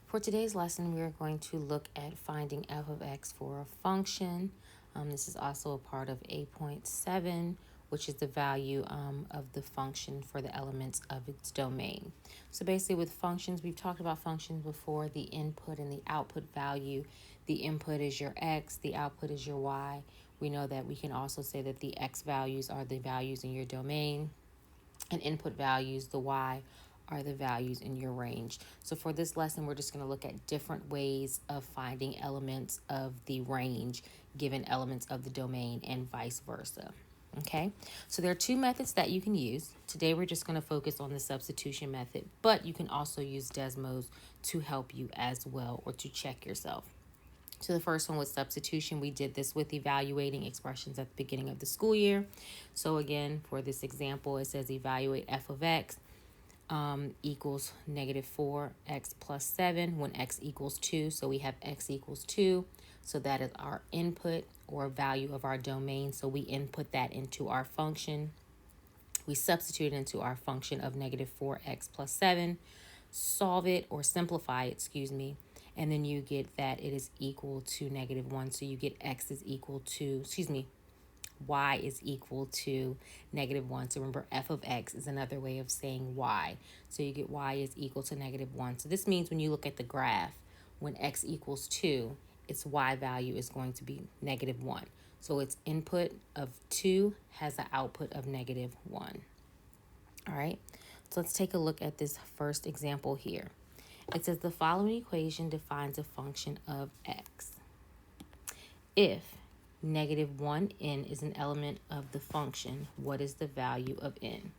For today's lesson, we are going to look at finding f of x for a function. This is also a part of 8.7, which is the value of the function for the elements of its domain. So basically with functions, we've talked about functions before, the input and the output value. The input is your x, the output is your y. We know that we can also say that the x values are the values in your domain, and input values, the y, are the values in your range. So for this lesson, we're just going to look at different ways of finding elements of the range given elements of the domain and vice versa. Okay, so there are two methods that you can use. Today we're just going to focus on the substitution method, but you can also use Desmos to help you as well, or to check yourself. So the first one was substitution. We did this with evaluating expressions at the beginning of the school year. So again, for this example, it says evaluate f of x equals negative 4x plus 7 when x equals 2. So we have x equals 2. So that is our input or value of our domain. So we input that into our function. We substitute it into our function of negative 4x plus 7. Solve it, or simplify it, excuse me. And then you get that it is equal to negative 1. So you get x is equal to, y is equal to negative 1. So remember, f of x is another way of saying y. So you get y is equal to negative 1. So this means when you look at the graph, when x equals 2, its y value is going to be negative 1. So its input of 2 has an output of negative 1. All right, so let's take a look at this first example here. It says the following equation defines a function of x. If negative 1n is an element of the function, what is the value of n?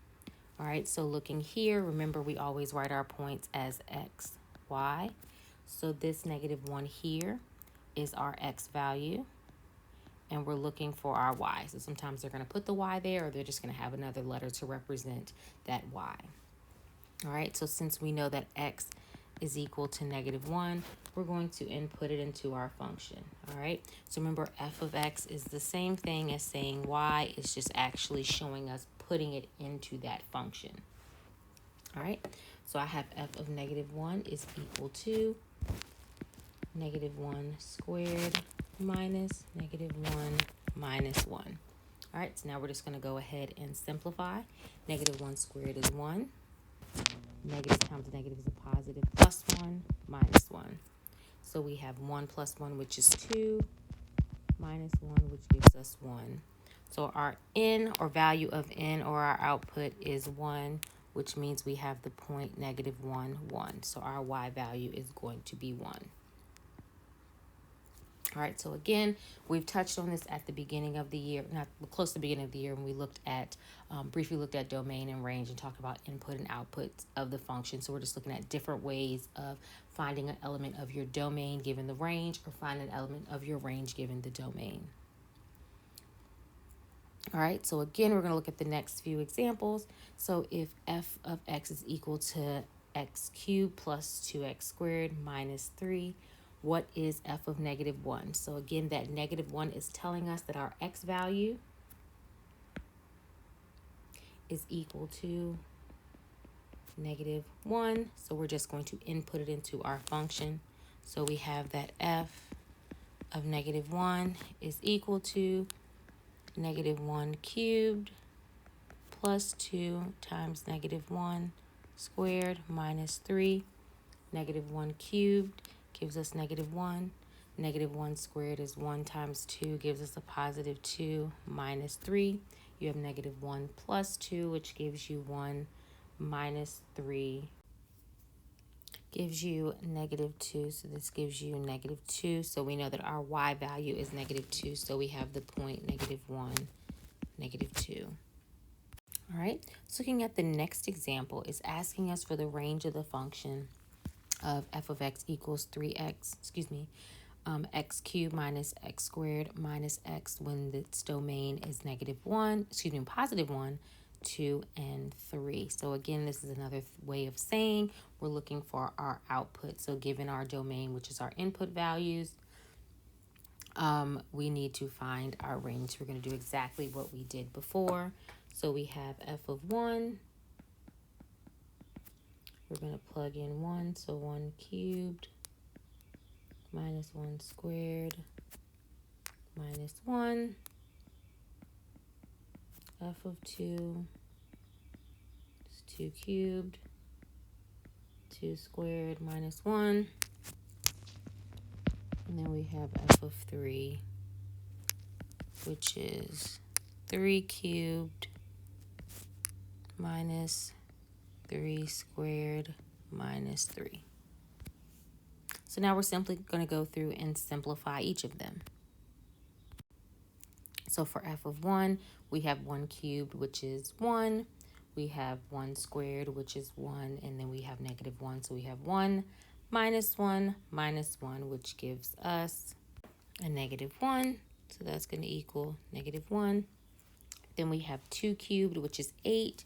All right, so looking here, remember we always write our points as x, y. So this negative 1 here is our x value, and we're looking for our y. So sometimes they're going to put the y there, or they're just going to have another letter to represent that y. All right, so since we know that x is equal to negative 1, we're going to input it into our function. All right, so remember, f of x is the same thing as saying y. It's just actually showing us putting it into that function. All right, so I have f of negative 1 is equal to negative 1 squared minus negative 1 minus 1. All right, so now we're just going to go ahead and simplify. Negative 1 squared is 1. Negative times negative is a positive, plus 1 minus 1. So we have 1 plus 1, which is 2, minus 1, which gives us 1. So our n, or value of n, or our output, is 1, which means we have the point negative 1, 1. So our y value is going to be 1. All right, so again, we've touched on this at the beginning of the year, not close to the beginning of the year, when we looked at, briefly looked at domain and range and talked about input and output of the function. So we're just looking at different ways of finding an element of your domain given the range, or finding an element of your range given the domain. All right, so again, we're going to look at the next few examples. So if f of x is equal to x cubed plus 2x squared minus 3, what is f of negative 1? So again, that negative 1 is telling us that our x value is equal to negative 1. So we're just going to input it into our function. So we have that f of negative 1 is equal to negative 1 cubed plus 2 times negative 1 squared minus 3. Negative 1 cubed gives us negative 1. Negative 1 squared is 1 times 2, gives us a positive 2 minus 3. You have negative 1 plus 2, which gives you 1 minus 3, gives you negative 2. So this gives you negative 2. So we know that our y value is negative 2. So we have the point negative 1, negative 2. All right, so looking at the next example, is asking us for the range of the function of f of x equals 3x, x cubed minus x squared minus x when its domain is negative 1, positive 1, 2, and 3. So again, this is another way of saying we're looking for our output. So given our domain, which is our input values, we need to find our range. We're going to do exactly what we did before. So we have f of 1. We're going to plug in 1, so 1 cubed minus 1 squared minus 1, f of 2 is 2 cubed, 2 squared minus 1, and then we have f of 3, which is 3 cubed minus 3 squared minus 3. So now we're simply going to go through and simplify each of them. So for f of 1, we have 1 cubed, which is 1. We have 1 squared, which is 1. And then we have negative 1. So we have 1 minus 1 minus 1, which gives us a negative 1. So that's going to equal negative 1. Then we have 2 cubed, which is 8.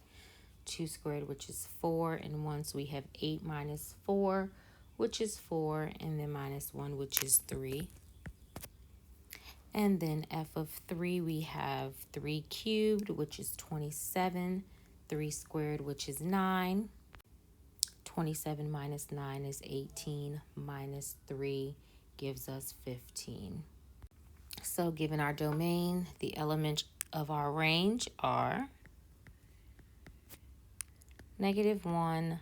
2 squared, which is 4. And 1. So we have 8 minus 4, which is 4. And then minus 1, which is 3. And then f of 3, we have 3 cubed, which is 27. 3 squared, which is 9. 27 minus 9 is 18. Minus 3 gives us 15. So given our domain, the elements of our range are negative 1,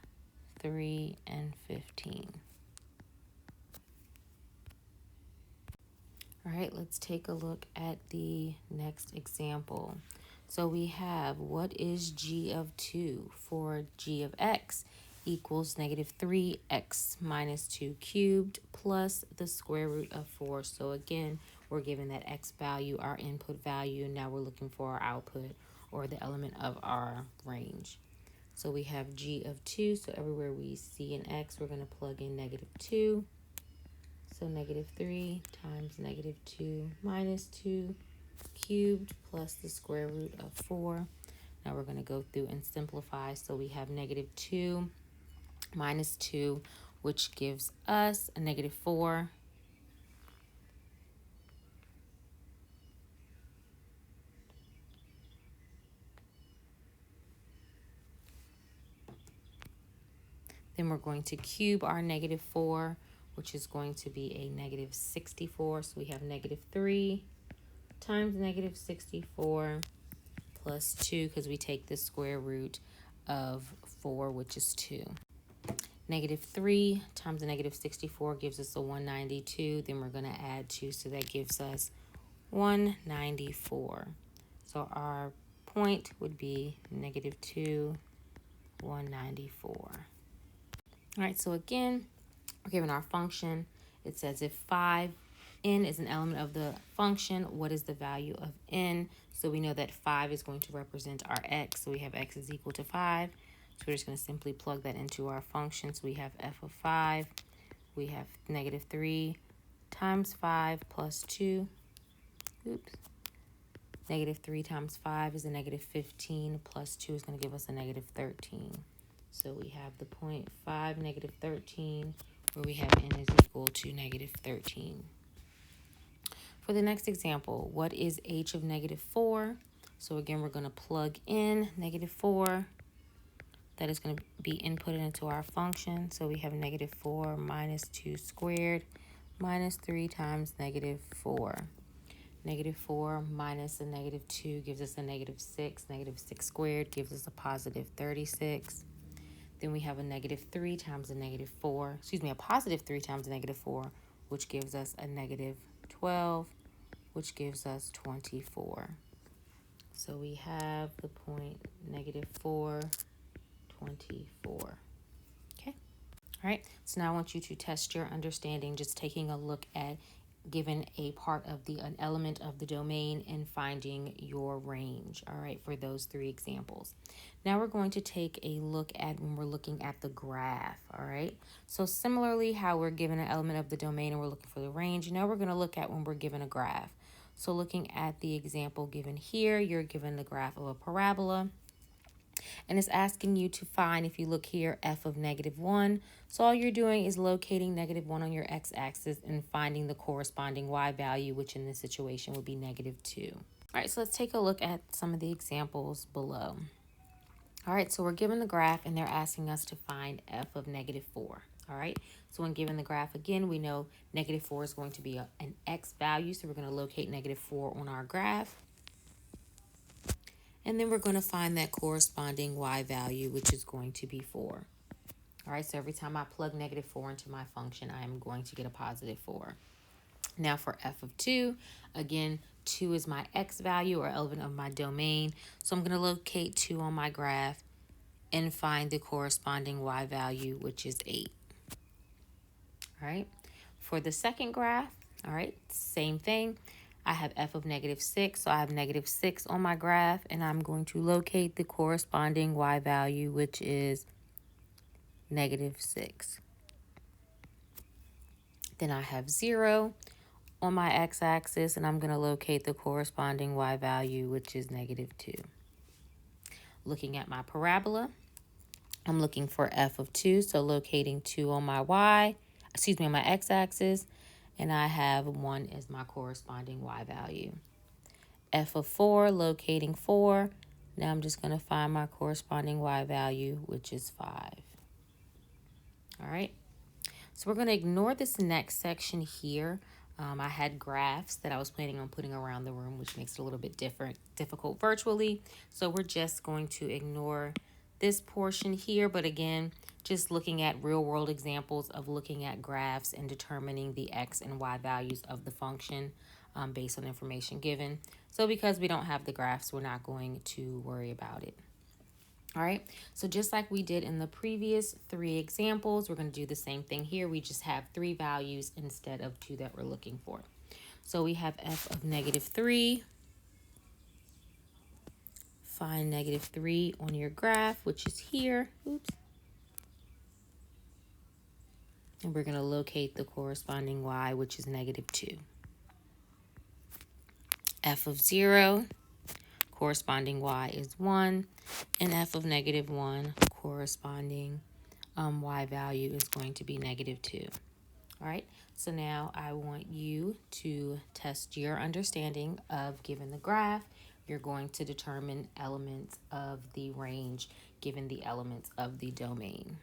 3, and 15. All right, let's take a look at the next example. So we have, what is g of 2 for g of x equals negative 3x minus 2 cubed plus the square root of 4. So again, we're given that x value, our input value. Now we're looking for our output or the element of our range. So we have g of 2. So everywhere we see an x, we're going to plug in negative 2. So negative 3 times negative 2 minus 2 cubed plus the square root of 4. Now we're going to go through and simplify. So we have negative 2 minus 2, which gives us a negative 4. Then we're going to cube our negative 4, which is going to be a negative 64. So we have negative 3 times negative 64 plus 2, because we take the square root of 4, which is 2. Negative 3 times a negative 64 gives us a 192. Then we're going to add 2, so that gives us 194. So our point would be negative 2, 194. All right, so again, we're given our function. It says if n is an element of the function, what is the value of n? So we know that 5 is going to represent our x. So we have x is equal to 5. So we're just going to simply plug that into our function. So we have f of 5. We have negative 3 times 5 plus 2. Oops. Negative 3 times 5 is a negative 15 plus 2 is going to give us a negative 13. So we have the point 5, negative 13, where we have n is equal to negative 13. For the next example, what is h of negative 4? So again, we're going to plug in negative 4. That is going to be inputted into our function. So we have negative 4 minus 2 squared minus 3 times negative 4. Negative 4 minus a negative 2 gives us a negative 6. Negative 6 squared gives us a positive 36. Then we have a negative 3 times a negative 4. A positive 3 times a negative 4, which gives us a negative 12, which gives us 24. So we have the point negative 4, 24. Okay. All right. So now I want you to test your understanding, just taking a look at given a part of an element of the domain and finding your range. All right, for those 3 examples. Now we're going to take a look at when we're looking at the graph. All right, so similarly how we're given an element of the domain and we're looking for the range, now we're going to look at when we're given a graph. So looking at the example given here, you're given the graph of a parabola. And it's asking you to find, if you look here, f of negative 1. So all you're doing is locating negative 1 on your x-axis and finding the corresponding y value, which in this situation would be negative 2. All right, so let's take a look at some of the examples below. All right, so we're given the graph and they're asking us to find f of negative 4. All right, So when given the graph again, we know -4 is going to be an x value. So we're going to locate -4 on our graph. And then we're going to find that corresponding y value, which is going to be 4. All right, so every time I plug -4 into my function, I am going to get a +4. Now for f of 2, again, 2 is my x value or element of my domain. So I'm going to locate 2 on my graph and find the corresponding y value, which is 8. All right, for the second graph, all right, same thing. I have f of -6, so I have -6 on my graph, and I'm going to locate the corresponding y value, which is -6. Then I have 0 on my x-axis, and I'm going to locate the corresponding y value, which is -2. Looking at my parabola, I'm looking for f of 2, so locating 2 on my on my x-axis, and I have 1 as my corresponding y value. F of 4, locating 4. Now I'm just going to find my corresponding y value, which is 5. All right. So we're going to ignore this next section here. I had graphs that I was planning on putting around the room, which makes it a little bit difficult virtually. So we're just going to ignore this portion here. But again, just looking at real world examples of looking at graphs and determining the x and y values of the function based on information given. So because we don't have the graphs, we're not going to worry about it. All right, so just like we did in the previous 3 examples, we're going to do the same thing here. We just have 3 values instead of 2 that we're looking for. So we have f of -3. Find -3 on your graph, which is here. Oops. And we're going to locate the corresponding y, which is -2. F of 0, corresponding y is 1. And f of -1, corresponding y value is going to be -2. All right, so now I want you to test your understanding of given the graph. You're going to determine elements of the range given the elements of the domain.